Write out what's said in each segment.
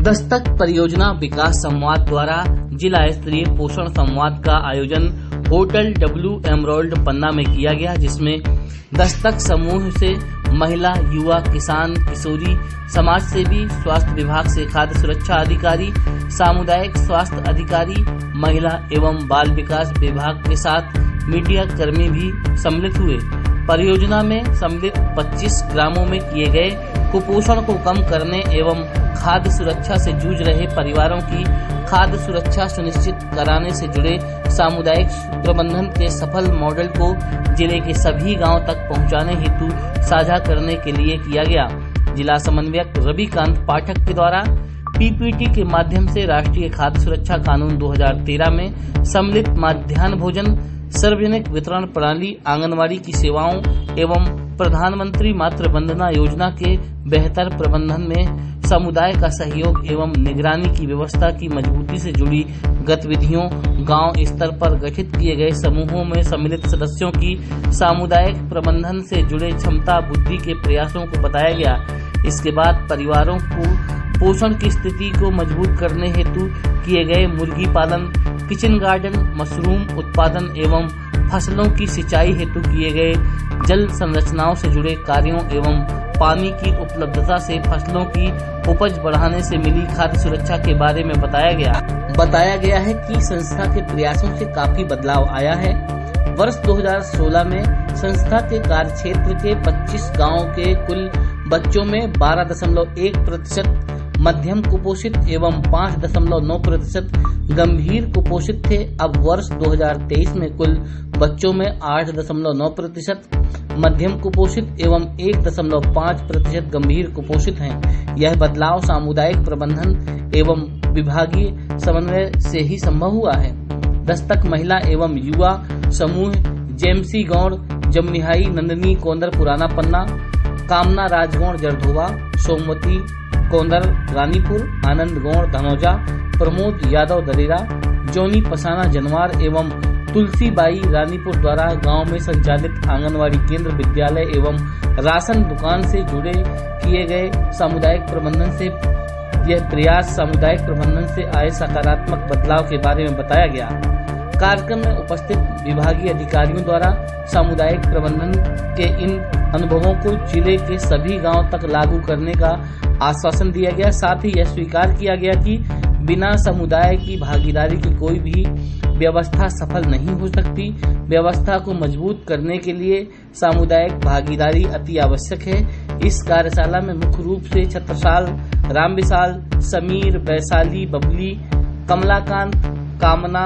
दस्तक परियोजना विकास संवाद द्वारा जिला स्तरीय पोषण संवाद का आयोजन होटल W एमरोल्ड पन्ना में किया गया, जिसमें दस्तक समूह से महिला, युवा, किसान, किशोरी, समाज सेवी, स्वास्थ्य विभाग से खाद्य सुरक्षा अधिकारी, सामुदायिक स्वास्थ्य अधिकारी, महिला एवं बाल विकास विभाग के साथ मीडिया कर्मी भी सम्मिलित हुए। परियोजना में सम्मिलित 25 ग्रामों में किए गए कुपोषण को कम करने एवं खाद्य सुरक्षा से जूझ रहे परिवारों की खाद्य सुरक्षा सुनिश्चित कराने से जुड़े सामुदायिक प्रबंधन के सफल मॉडल को जिले के सभी गांव तक पहुंचाने हेतु साझा करने के लिए किया गया। जिला समन्वयक रविकांत पाठक के द्वारा PPT के माध्यम से राष्ट्रीय खाद्य सुरक्षा कानून 2013 में सम्मिलित मध्याह्न भोजन, सार्वजनिक वितरण प्रणाली, आंगनवाड़ी की सेवाओं एवं प्रधानमंत्री मातृ वंदना योजना के बेहतर प्रबंधन में समुदाय का सहयोग एवं निगरानी की व्यवस्था की मजबूती से जुड़ी गतिविधियों, गांव स्तर पर गठित किए गए समूहों में सम्मिलित सदस्यों की सामुदायिक प्रबंधन से जुड़े क्षमता बुद्धि के प्रयासों को बताया गया। इसके बाद परिवारों को पोषण की स्थिति को मजबूत करने हेतु किए गए मुर्गी पालन, किचन गार्डन, मशरूम उत्पादन एवं फसलों की सिंचाई हेतु किए गए जल संरचनाओं से जुड़े कार्यों एवं पानी की उपलब्धता से फसलों की उपज बढ़ाने से मिली खाद्य सुरक्षा के बारे में बताया गया है कि संस्था के प्रयासों से काफी बदलाव आया है। वर्ष 2016 में संस्था के कार्यक्षेत्र के 25 गांवों के कुल बच्चों में 12.1% मध्यम कुपोषित एवं 5.9% गंभीर कुपोषित थे। अब वर्ष 2023 में कुल बच्चों में 8.9% मध्यम कुपोषित एवं 1.5% गंभीर कुपोषित हैं। यह बदलाव सामुदायिक प्रबंधन एवं विभागीय समन्वय से ही संभव हुआ है। दस्तक महिला एवं युवा समूह जेमसी गौड़, जमनिहाई, नंदनी कोंदर पुराना पन्ना, कामना राजगौड़ जरधोवा, सोमवती कोंदर रानीपुर, आनंद गौड़ धनौजा, प्रमोद यादव दरेरा, जोनी पसाना जनवार एवं तुलसीबाई रानीपुर द्वारा गांव में संचालित आंगनवाड़ी केंद्र, विद्यालय एवं राशन दुकान से जुड़े किए गए सामुदायिक प्रबंधन से यह प्रयास सामुदायिक प्रबंधन से आए सकारात्मक बदलाव के बारे में बताया गया। कार्यक्रम में उपस्थित विभागीय अधिकारियों द्वारा सामुदायिक प्रबंधन के इन अनुभवों को जिले के सभी गांव तक लागू करने का आश्वासन दिया गया। साथ ही यह स्वीकार किया गया कि बिना समुदाय की भागीदारी की कोई भी व्यवस्था सफल नहीं हो सकती। व्यवस्था को मजबूत करने के लिए सामुदायिक भागीदारी अति आवश्यक है। इस कार्यशाला में मुख्य रूप से छत्रसाल, रामविशाल, समीर, वैशाली, बबली, कमलाकांत, कामना,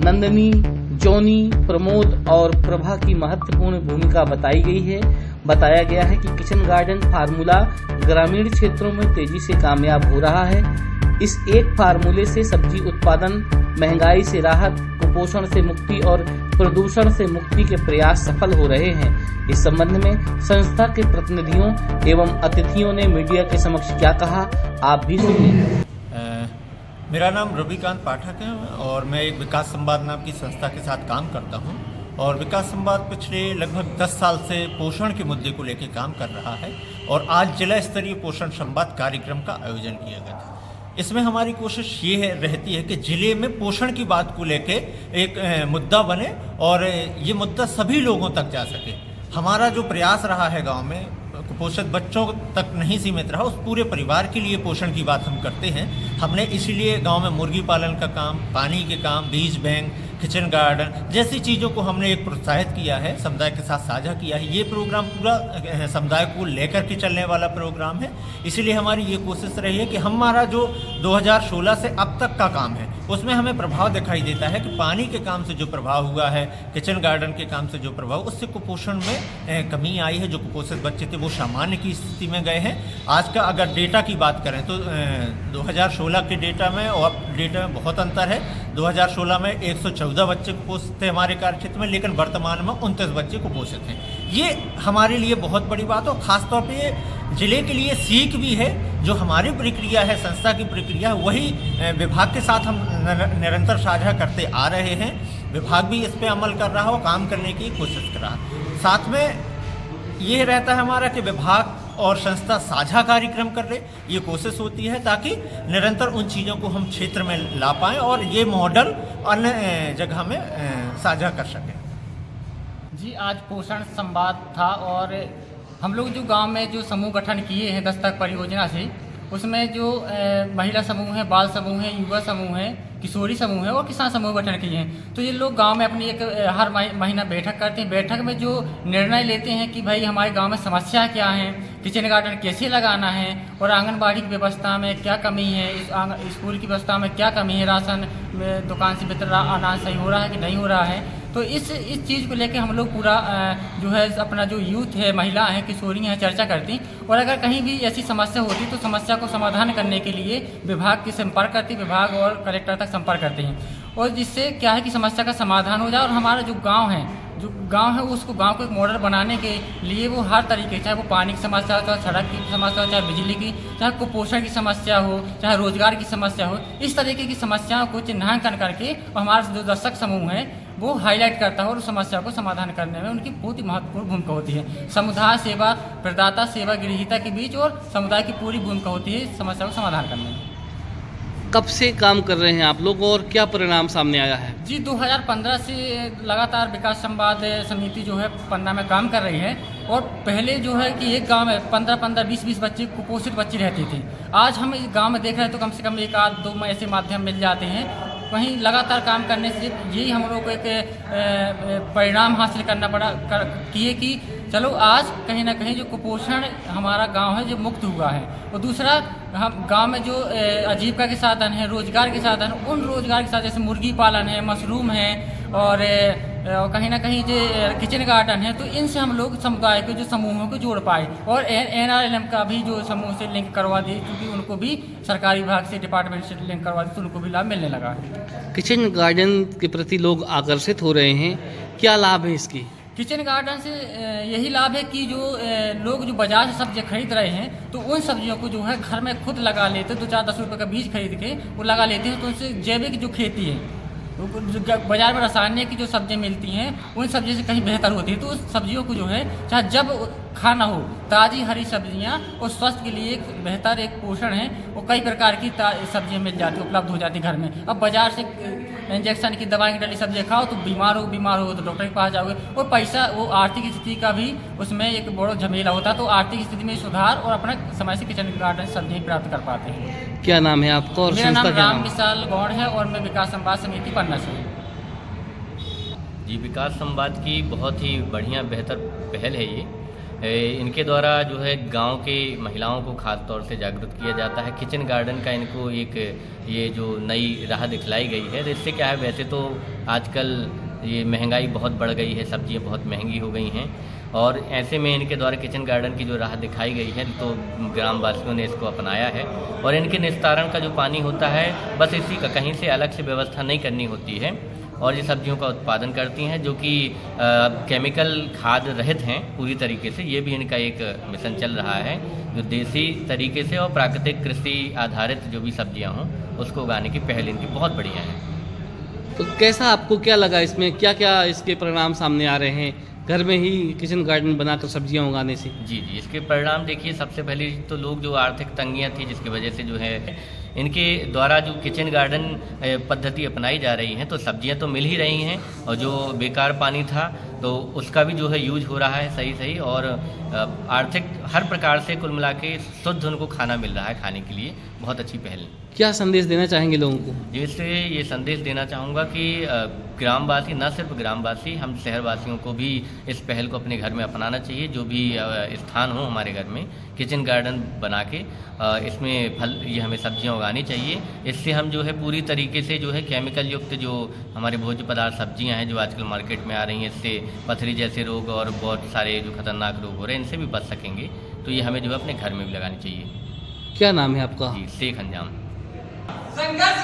नंदनी, जोनी, प्रमोद और प्रभा की महत्वपूर्ण भूमिका बताई गई है। बताया गया है कि किचन गार्डन फार्मूला ग्रामीण क्षेत्रों में तेजी से कामयाब हो रहा है। इस एक फार्मूले से सब्जी उत्पादन, महंगाई से राहत, कुपोषण से मुक्ति और प्रदूषण से मुक्ति के प्रयास सफल हो रहे हैं। इस संबंध में संस्था के प्रतिनिधियों एवं अतिथियों ने मीडिया के समक्ष क्या कहा, आप भी सुनिए। मेरा नाम रविकांत पाठक है और मैं एक विकास संवाद नाम की संस्था के साथ काम करता हूं और विकास संवाद पिछले लगभग 10 साल से पोषण के मुद्दे को लेकर काम कर रहा है और आज जिला स्तरीय पोषण संवाद कार्यक्रम का आयोजन किया गया था। इसमें हमारी कोशिश ये रहती है कि जिले में पोषण की बात को लेके एक मुद्दा बने और ये मुद्दा सभी लोगों तक जा सके। हमारा जो प्रयास रहा है गांव में कुपोषित बच्चों तक नहीं सीमित रहा, उस पूरे परिवार के लिए पोषण की बात हम करते हैं। हमने इसीलिए गांव में मुर्गी पालन का काम, पानी के काम, बीज बैंक, किचन गार्डन जैसी चीज़ों को हमने एक प्रोत्साहित किया है, समुदाय के साथ साझा किया है। ये प्रोग्राम पूरा समुदाय को लेकर के चलने वाला प्रोग्राम है। इसीलिए हमारी ये कोशिश रही है कि हमारा जो 2016 से अब तक का काम है उसमें हमें प्रभाव दिखाई देता है कि पानी के काम से जो प्रभाव हुआ है, किचन गार्डन के काम से जो प्रभाव, उससे कुपोषण में कमी आई है। जो कुपोषित बच्चे थे वो सामान्य की स्थिति में गए हैं। आज का अगर डेटा की बात करें तो 2016 के डेटा में और डेटा में बहुत अंतर है। 2016 में 114 बच्चे कुपोषित थे हमारे कार्यक्षेत्र में, लेकिन वर्तमान में 29 बच्चे कुपोषित हैं। ये हमारे लिए बहुत बड़ी बात है और ख़ासतौर पे जिले के लिए सीख भी है। जो हमारी प्रक्रिया है, संस्था की प्रक्रिया, वही विभाग के साथ हम निरंतर साझा करते आ रहे हैं। विभाग भी इस पर अमल कर रहा है और काम करने की कोशिश कर रहा है। साथ में ये रहता है हमारा कि विभाग और संस्था साझा कार्यक्रम कर रहे, ये कोशिश होती है ताकि निरंतर उन चीज़ों को हम क्षेत्र में ला पाएँ और ये मॉडल अन्य जगह में साझा कर सकें। जी, आज पोषण संवाद था और हम लोग जो गांव में जो समूह गठन किए हैं दस्तक परियोजना से, उसमें जो महिला समूह है, बाल समूह है, युवा समूह है, किशोरी समूह है और किसान समूह गठन किए हैं। तो ये लोग गांव में अपनी एक हर महीना बैठक करते हैं। बैठक में जो निर्णय लेते हैं कि भाई हमारे गांव में समस्या क्या है, किचन गार्डन कैसे लगाना है और आंगनबाड़ी की व्यवस्था में क्या कमी है, स्कूल की व्यवस्था में क्या कमी है, राशन में दुकान से वितरण अनाज सही हो रहा है कि नहीं हो रहा है। तो इस चीज़ को लेकर हम लोग पूरा जो है अपना जो यूथ है, महिला हैं, किशोरी हैं, चर्चा करती और अगर कहीं भी ऐसी समस्या होती तो समस्या को समाधान करने के लिए विभाग के संपर्क करती, विभाग और कलेक्टर तक संपर्क करते हैं और जिससे क्या है कि समस्या का समाधान हो जाए और हमारा जो गांव है उसको गांव को एक मॉडल बनाने के लिए वो हर तरीके, चाहे वो पानी की समस्या हो, चाहे सड़क की समस्या हो, चाहे बिजली की, चाहे कुपोषण की समस्या हो, चाहे रोजगार की समस्या हो, इस तरीके की समस्याओं को चिन्हांकन करके और हमारा जो दर्शक समूह है वो हाईलाइट करता है और उस समस्या को समाधान करने में उनकी बहुत ही महत्वपूर्ण भूमिका होती है। समुदाय सेवा, प्रदाता सेवा, गृहीता के बीच और समुदाय की पूरी भूमिका होती है इस समस्या को समाधान करने में। कब से काम कर रहे हैं आप लोग और क्या परिणाम सामने आया है? जी, 2015 से लगातार विकास संवाद समिति जो है पन्ना में काम कर रही है और पहले जो है कि एक गांव में 15-15, 20-20 बच्चे कुपोषित बच्चे रहती थी। आज हम इस गांव में देख रहे हैं तो कम से कम 1-2 ऐसे माध्यम मिल जाते हैं। वहीं लगातार काम करने से यही हम लोग को एक परिणाम हासिल करना पड़ा किए कि चलो आज कहीं ना कहीं जो कुपोषण हमारा गांव है जो मुक्त हुआ है और दूसरा हम गांव में जो आजीविका के साधन है, रोजगार के साधन, उन रोजगार के साथ जैसे मुर्गी पालन है, मशरूम है और कहीं ना कहीं जो किचन गार्डन है, तो इनसे हम लोग समुदाय के जो समूहों को जोड़ पाए और NRLM का भी जो समूह से लिंक करवा दिए क्योंकि उनको भी सरकारी विभाग से, डिपार्टमेंट से लिंक करवा दिए तो उनको भी लाभ मिलने लगा है। किचन गार्डन के प्रति लोग आकर्षित हो रहे हैं, क्या लाभ है इसकी? किचन गार्डन से यही लाभ है कि जो लोग जो बाजार से सब्जियां खरीद रहे हैं तो उन सब्जियों को जो है घर में खुद लगा लेते, 2-4-10 रुपये का बीज खरीद के वो लगा लेते हैं। तो उनसे जैविक जो खेती है, बाजार में रासायनिक की जो सब्जियां मिलती हैं उन सब्जियों से कहीं बेहतर होती है। तो उस सब्जियों को जो है चाहे जब खाना हो, ताज़ी हरी सब्जियां और स्वास्थ्य के लिए एक बेहतर एक पोषण है, वो कई प्रकार की सब्जियां मिल जाती, उपलब्ध हो जाती घर में। अब बाजार से इंजेक्शन की दवाई की डली सब्जियां खाओ तो बीमार हो तो डॉक्टर के पास जाओगे और पैसा, वो आर्थिक स्थिति का भी उसमें एक बड़ा झमेला होता है। तो आर्थिक स्थिति में सुधार और अपना समय से किचन गार्डन सब्जियां प्राप्त कर पाते हैं। क्या नाम है आपका और मेरा नाम संस्था क्या राम नाम? विशाल गौड़ है और मैं विकास संवाद समिति पन्ना से हूँ। जी, विकास संवाद की बहुत ही बढ़िया बेहतर पहल है ये। इनके द्वारा जो है गांव के महिलाओं को खास तौर से जागरूक किया जाता है। किचन गार्डन का इनको एक ये जो नई राह दिखलाई गई है, तो इससे क्या है, वैसे तो आजकल ये महंगाई बहुत बढ़ गई है, सब्जियां बहुत महंगी हो गई हैं और ऐसे में इनके द्वारा किचन गार्डन की जो राह दिखाई गई है तो ग्रामवासियों ने इसको अपनाया है और इनके निस्तारण का जो पानी होता है बस इसी का, कहीं से अलग से व्यवस्था नहीं करनी होती है और ये सब्जियों का उत्पादन करती हैं जो कि केमिकल खाद रहित हैं पूरी तरीके से। ये भी इनका एक मिशन चल रहा है जो देसी तरीके से और प्राकृतिक कृषि आधारित जो भी सब्जियां हों उसको उगाने की पहल इनकी बहुत बढ़िया है। तो कैसा आपको क्या लगा इसमें, क्या क्या इसके परिणाम सामने आ रहे हैं घर में ही किचन गार्डन बनाकर सब्जियां उगाने से? जी, इसके परिणाम देखिए, सबसे पहले तो लोग जो आर्थिक तंगियां थी जिसकी वजह से जो है इनके द्वारा जो किचन गार्डन पद्धति अपनाई जा रही हैं तो सब्जियां तो मिल ही रही हैं और जो बेकार पानी था तो उसका भी जो है यूज हो रहा है सही और आर्थिक हर प्रकार से कुल मिला के शुद्ध उनको खाना मिल रहा है खाने के लिए। बहुत अच्छी पहल। क्या संदेश देना चाहेंगे लोगों को? जैसे ये संदेश देना चाहूँगा कि ग्रामवासी, न सिर्फ ग्रामवासी, हम शहरवासियों को भी इस पहल को अपने घर में अपनाना चाहिए। जो भी स्थान हो हमारे घर में किचन गार्डन बना के इसमें ये हमें सब्जियां उगानी चाहिए। इससे हम जो है पूरी तरीके से जो है केमिकल युक्त जो हमारे भोज्य पदार्थ सब्जियां हैं जो आजकल मार्केट में आ रही हैं, इससे पथरी जैसे रोग और बहुत सारे जो खतरनाक रोग हो रहे हैं इनसे भी बच सकेंगे। तो ये हमें जो है अपने घर में भी लगानी चाहिए। क्या नाम है आपका? जी, शेख अंजाम। संघर्ष